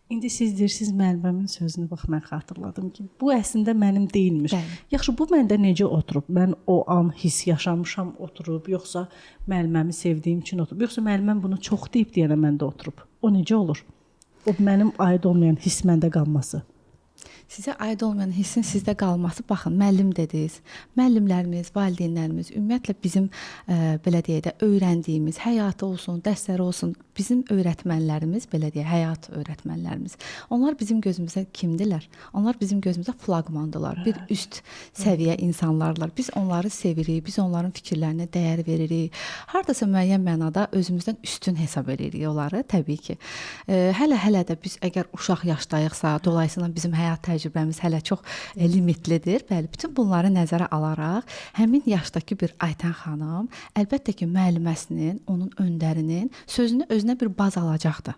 İndi siz deyirsiniz müəlliməmin sözünü bax mən xatırladım ki, bu əslində mənim deyilmiş. Bəli. Yaxşı, bu məndə necə oturub? Mən o an hiss yaşamışam oturub, yoxsa müəlliməmi sevdiyim üçün oturub, yoxsa müəlliməm bunu çox deyib deyənə məndə oturub? O necə olur? O mənim aid olmayan hiss məndə qalması. Sizə aid olmayan hissin sizdə qalması, baxın, müəllim dediniz. Müəllimlərimiz, valideynlərimiz, ümumiyyətlə bizim belə deyək də öyrəndiyimiz, həyatı olsun, dərsləri olsun, bizim öyrətmənlərimiz, belə deyək, həyat öyrətmənlərimiz. Onlar bizim gözümüzdə kimdilər? Onlar bizim gözümüzdə flaqmandılar. Bir üst səviyyə insanlarlar. Biz onları sevirik, biz onların fikirlərinə dəyər veririk. Hardasa müəyyən mənada özümüzdən üstün hesab edirik onları, təbii ki. Hələ də biz əgər uşaq yaşdayıqsa, dolayısıyla bizim həyat təcrübəmiz hələ çox limitlidir. Bəli, bütün bunları nəzərə alaraq həmin yaşdakı bir Aytən xanım əlbəttə ki, müəlliməsinin, onun öndərinin sözünü özünə bir baz alacaqdır.